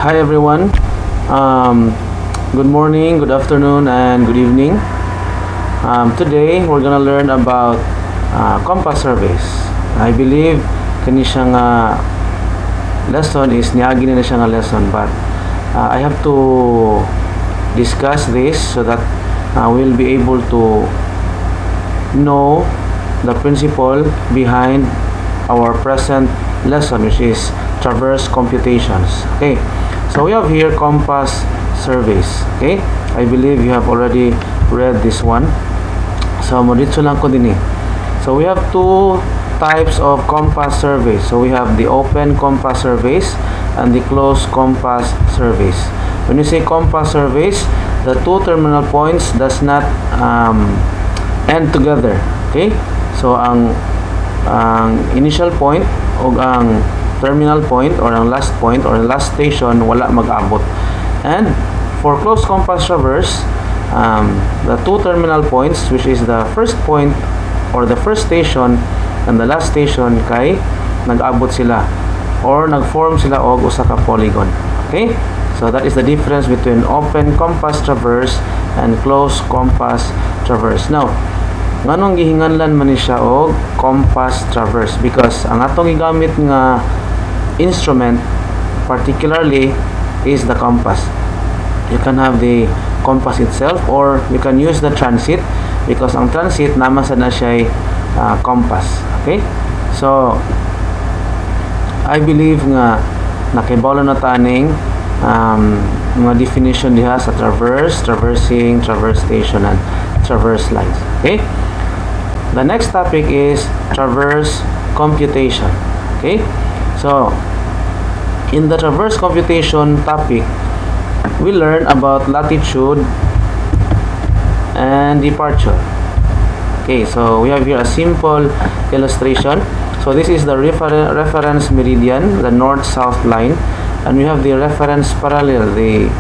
Hi everyone. Good morning, good afternoon, and good evening. Today we're gonna learn about compass surveys. I believe kani siya nga lesson is niagi na siya nga lesson, but I have to discuss this so that we'll be able to know the principle behind our present lesson, which is traverse computations. Okay. So we have here compass surveys. Okay, I believe you have already read this one. So moditso lang ko din eh. So we have two types of compass surveys. So we have the open compass surveys and the closed compass surveys. When you say compass surveys, the two terminal points does not end together. Okay, so ang initial point o ang terminal point or ang last point or last station wala mag-abot. And for closed compass traverse, the two terminal points, which is the first point or the first station and the last station, kay nag-abot sila or nag-form sila og usa ka polygon. Okay, so that is the difference between open compass traverse and closed compass traverse. Now, nganong gihinganlan man ni siya og compass traverse? Because ang atong gigamit nga instrument particularly is the compass. You can have the compass itself or you can use the transit, because ang transit naman sa na siya compass. Okay, so I believe nga nakibalo na taning mga definition diha sa traverse, traversing, traverse station, and traverse lines. Okay, the next topic is traverse computation. Okay, so in the traverse computation topic, we learn about latitude and departure. Okay, so we have here a simple illustration. So this is the reference meridian, the north-south line, and we have the reference parallel, the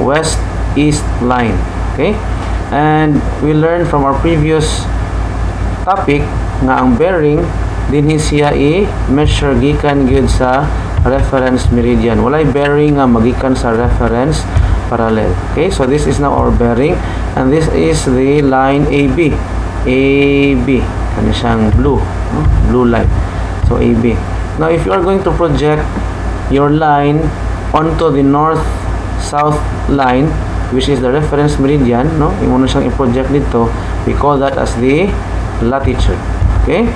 west-east line. Okay, and we learned from our previous topic nga ang bearing dinhi siya i-measure gikan gyud sa reference meridian. Walay bearing nga magikan sa reference parallel. Okay, so this is now our bearing and this is the line AB. AB, kani siyang blue, blue line. So AB. Now if you are going to project your line onto the north-south line, which is the reference meridian, no? Imo na siyang i-project dito. We call that as the latitude. Okay?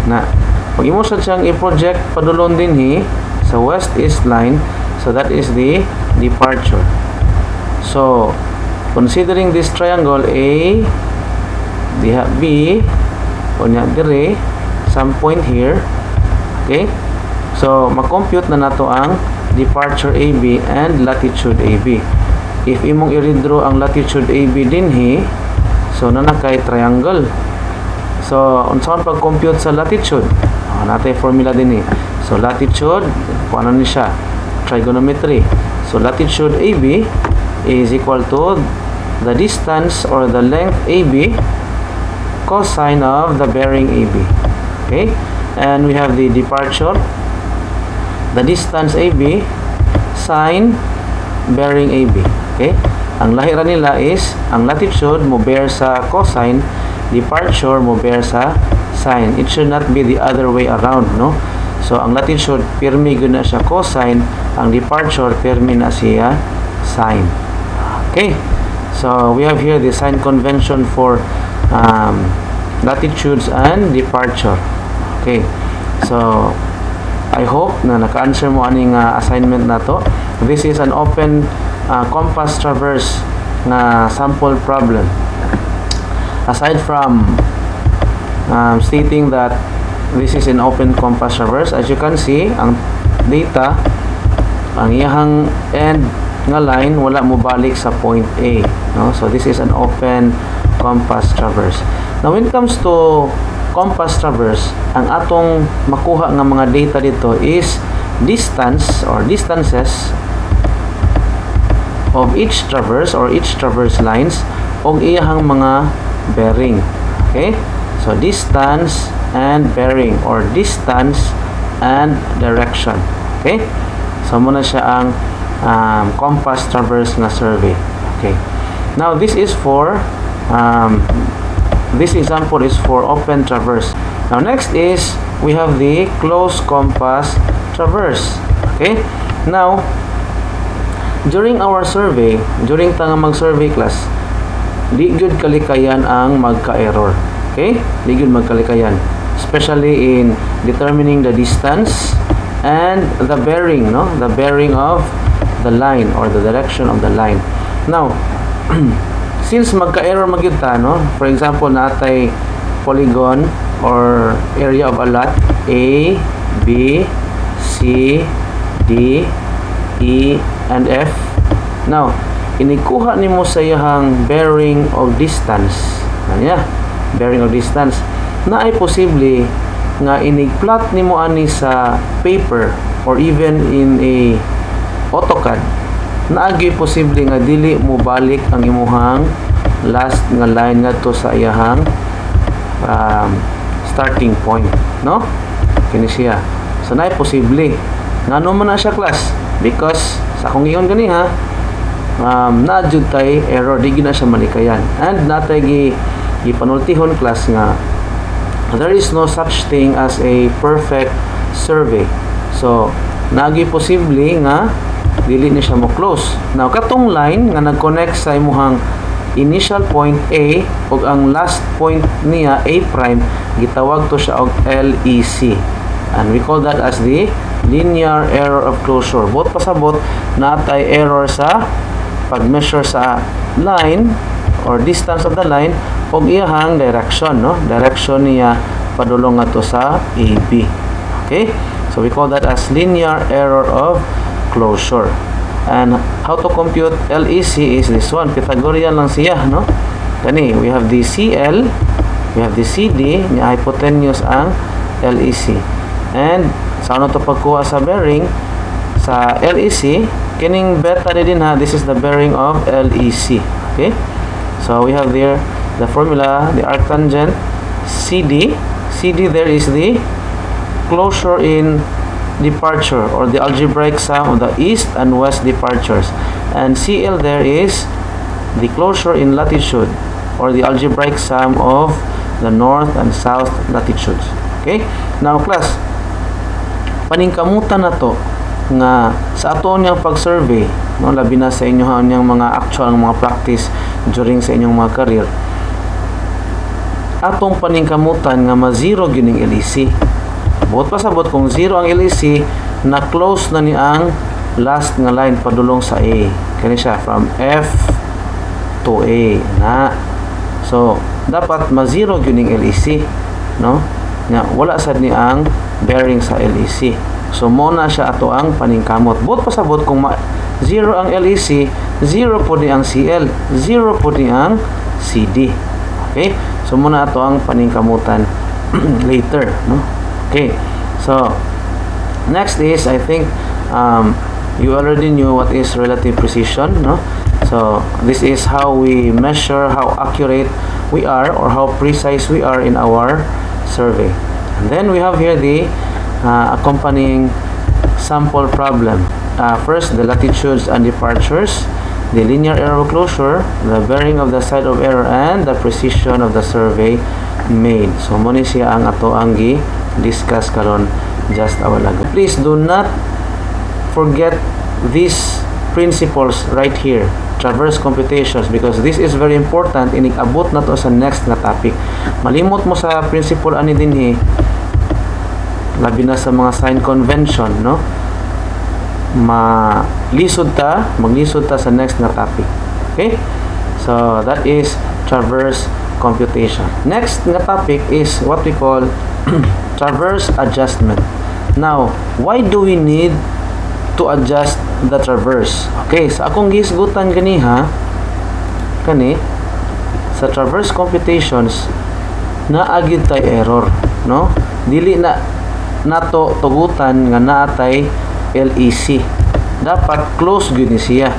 Na pag imo siyang i-project padulong dinhi sa west-east line, so that is the departure. So considering this triangle A, diha B, unya dire some point here. Okay, so makompute na nato ang departure AB and latitude AB. If imong i-redraw ang latitude AB dinhi, so nanakay triangle. So unsaon pag-compute sa latitude? Natay formula din eh. So latitude, kuano ni siya? Trigonometry. So latitude AB is equal to the distance or the length AB cosine of the bearing AB. Okay? And we have the departure, the distance AB sine bearing AB. Okay? Ang lahira nila is ang latitude mo bear sa cosine, departure mo bear sa sine. It should not be the other way around, no? So ang latitude pirmi gyud na siya cosine, ang departure pirmi na siya sine. Okay, so we have here the sign convention for latitudes and departure. Okay, so I hope na naka-answer mo aning assignment na to. This is an open compass traverse na sample problem. Aside from stating that this is an open compass traverse, as you can see, ang data, ang iyang end nga line wala mo balik sa point A, no? So this is an open compass traverse. Now when it comes to compass traverse, ang atong makuha nga mga data dito is distance or distances of each traverse or each traverse lines og iyang mga bearing. Okay, so distance and bearing or distance and direction. Okay, so muna siya ang compass traverse nga survey. Okay. Now this is for this example is for open traverse. Now next is we have the closed compass traverse. Okay. Now during our survey, during tanga mag-survey class, di gyud kalikayan ang magka-error. Okay? Di gyud magkalikayan, especially in determining the distance and the bearing, no? The bearing of the line or the direction of the line. Now, since magka-error magyud ta, no? For example, natay polygon or area of a lot A, B, C, D, E, and F. Now, inikuha nimo sa iyang bearing of distance. Ano bearing of distance. Na ay posible nga inig-plot nimo ani sa paper or even in a AutoCAD. Naagi posible nga dili mo balik ang imuhang last nga line ngadto sa iyang starting point, no? Kini siya. So na ay posible. Ngano man na siya class? Because sa akong ingon gani ha, na jud tay error, di na siya malikayan. And natay gipanultihon class nga there is no such thing as a perfect survey. So nagi posible nga dili ni siya mo close. Now katong line nga nag-connect sa imuhang initial point A ug ang last point niya A prime, gitawag to siya og LEC. And we call that as the linear error of closure. Both pasabot natay error sa pag-measure sa line or distance of the line o iyahang direction, no? Direction niya padulong ato sa AB. Okay? So we call that as linear error of closure. And how to compute LEC is this one. Pythagorean lang siya, no? Kani, we have the CL, we have the CD, nga hypotenuse ang LEC. And sa ano to pagkuha sa bearing sa LEC, kining beta din ha, this is the bearing of LEC. Okay? So we have there the formula, the arctangent CD. CD there is the closure in departure or the algebraic sum of the east and west departures. And CL there is the closure in latitude or the algebraic sum of the north and south latitudes. Okay? Now class, paningkamutan na to nga sa ato niyang pag-survey, no, labi na sa inyo niyang mga actual mga practice during sa inyong mga career, atong paningkamutan nga ma-zero gyud ang LEC. Buot pasabot kung zero ang LEC, na close na ni ang last nga line padulong sa A. Kani siya from F to A na. So dapat ma-zero gyud ang LEC, no? Nga wala sad ni ang bearing sa LEC. So mo na siya ato ang paningkamot. Buot pasabot kung zero ang LEC, zero po ni ang CL, zero po ni ang CD. Okay? So muna ato ang paningkamutan later, no? Okay. So next is, I think you already knew what is relative precision, no? So this is how we measure how accurate we are or how precise we are in our survey. And then we have here the accompanying sample problem. First, the latitudes and departures, the linear error of closure, the bearing of the side of error, and the precision of the survey made. So mo ni siya ang ato ang discuss karon just a while ago. Please do not forget these principles right here, traverse computations, because this is very important. Inig-abot na to sa next na topic. Malimot mo sa principle ani dinhi, labi na sa mga sign convention, no? Maglisod ta sa next na topic. Okay? So that is traverse computation. Next na topic is what we call traverse adjustment. Now, why do we need to adjust the traverse? Okay, sa akong gisgutan kani sa traverse computations naagid tay error, no? Dili na nato tugutan nga naatay LEC. Dapat close gyud ni siya.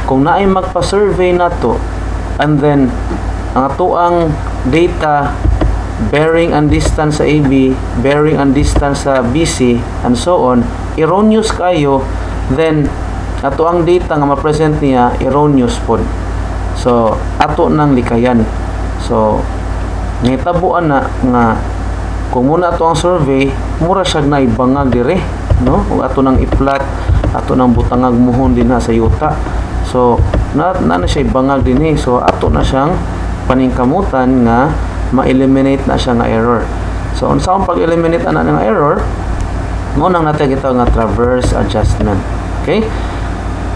Kung naay magpa-survey nato and then ang atoang data bearing and distance sa AB, bearing and distance sa BC, and so on, erroneous kayo, then ato ang data nga ma-present niya erroneous pod. So ato nang likayan. So nitabuan na nga kung muna ato ang survey, mura siya na ibangag dire, no? Ug ato nang i-plot, ato nang butangag muhon din sa yuta. So na siya ibangag dinhi. So ato na siyang paningkamutan nga ma-eliminate na siya nga error. So unsa ang pag-eliminate ana nga error? Mo nang natay kita nga traverse adjustment. Okay?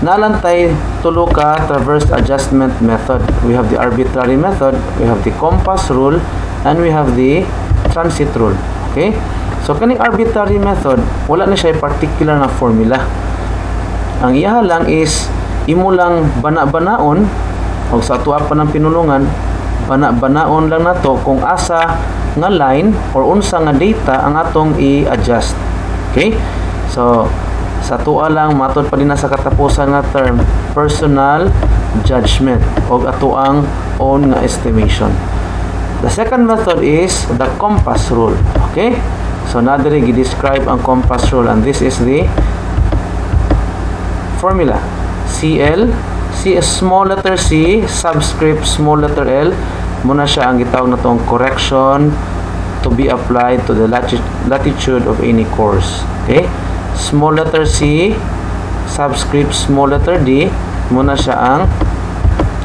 Nalantay tulo ka traverse adjustment method. We have the arbitrary method, we have the compass rule, and we have the transit rule. Okay? So kaning arbitrary method, wala na siya particular na formula. Ang iya lang is imo lang bana-banaon o sa tuwa pa ng pinulungan, bana-banaon lang nato kung asa nga line or unsa nga data ang atong i-adjust. Okay? So sa tuwa lang matod pa din sa katapusan nga term, personal judgment o ato ang own nga estimation. The second method is the compass rule. Okay? So na diri gi-describe ang compass rule, and this is the formula. CL, small letter C, subscript small letter L, muna siya ang gitawag natong correction to be applied to the latitude of any course. Okay? Small letter C, subscript small letter D, muna siya ang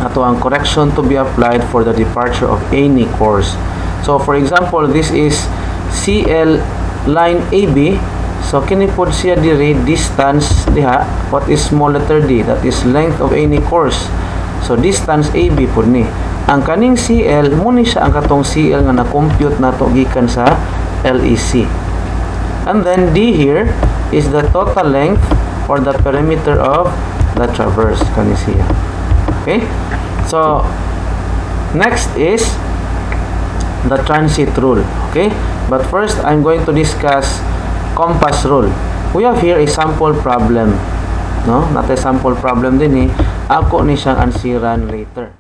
ato ang correction to be applied for the departure of any course. So for example, this is CL line AB. So kini pod siya diri distance diha. What is small letter D? That is length of any course. So distance AB pod ni. Ang kaning CL mo ni siya ang katong CL nga na-compute nato gikan sa LEC. And then D here is the total length or the perimeter of the traverse kani siya. Okay? So next is the transit rule. Okay? But first I'm going to discuss compass rule. We have here a sample problem. No? Natay sample problem din ako ni siyang ansiran later.